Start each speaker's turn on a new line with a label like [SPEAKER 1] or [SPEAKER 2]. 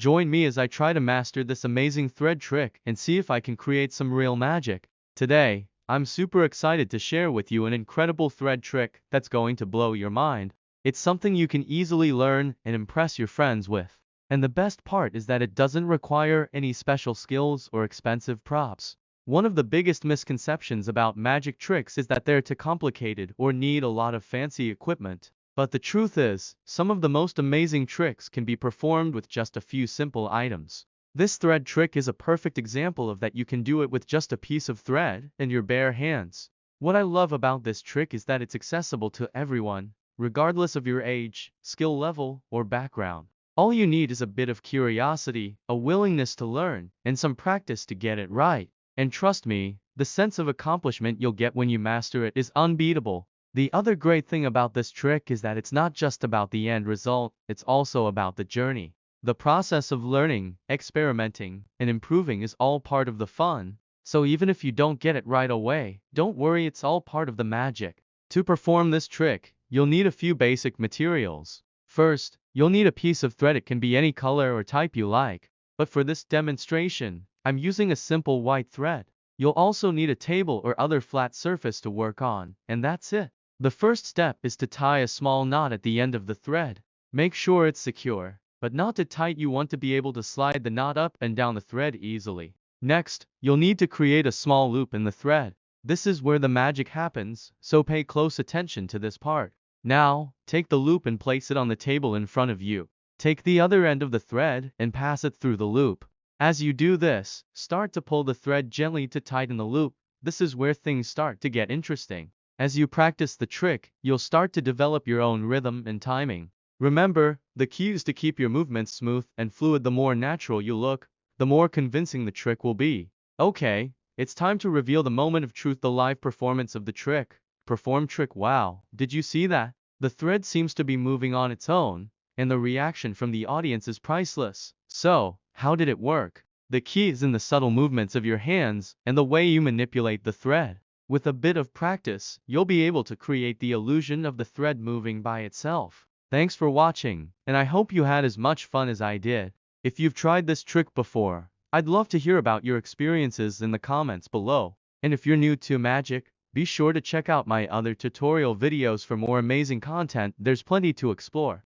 [SPEAKER 1] Join me as I try to master this amazing thread trick and see if I can create some real magic. Today, I'm super excited to share with you an incredible thread trick that's going to blow your mind. It's something you can easily learn and impress your friends with. And the best part is that it doesn't require any special skills or expensive props. One of the biggest misconceptions about magic tricks is that they're too complicated or need a lot of fancy equipment. But the truth is, some of the most amazing tricks can be performed with just a few simple items. This thread trick is a perfect example of that. You can do it with just a piece of thread and your bare hands. What I love about this trick is that it's accessible to everyone, regardless of your age, skill level, or background. All you need is a bit of curiosity, a willingness to learn, and some practice to get it right. And trust me, the sense of accomplishment you'll get when you master it is unbeatable. The other great thing about this trick is that it's not just about the end result, it's also about the journey. The process of learning, experimenting, and improving is all part of the fun. So even if you don't get it right away, don't worry, it's all part of the magic. To perform this trick, you'll need a few basic materials. First, you'll need a piece of thread. It can be any color or type you like. But for this demonstration, I'm using a simple white thread. You'll also need a table or other flat surface to work on, and that's it. The first step is to tie a small knot at the end of the thread. Make sure it's secure, but not too tight. You want to be able to slide the knot up and down the thread easily. Next, you'll need to create a small loop in the thread. This is where the magic happens, so pay close attention to this part. Now, take the loop and place it on the table in front of you. Take the other end of the thread and pass it through the loop. As you do this, start to pull the thread gently to tighten the loop. This is where things start to get interesting. As you practice the trick, you'll start to develop your own rhythm and timing. Remember, the key is to keep your movements smooth and fluid. The more natural you look, the more convincing the trick will be. Okay, it's time to reveal the moment of truth, the live performance of the trick. Perform trick. Wow, did you see that? The thread seems to be moving on its own, and the reaction from the audience is priceless. So, how did it work? The key is in the subtle movements of your hands and the way you manipulate the thread. With a bit of practice, you'll be able to create the illusion of the thread moving by itself. Thanks for watching, and I hope you had as much fun as I did. If you've tried this trick before, I'd love to hear about your experiences in the comments below. And if you're new to magic, be sure to check out my other tutorial videos for more amazing content. There's plenty to explore.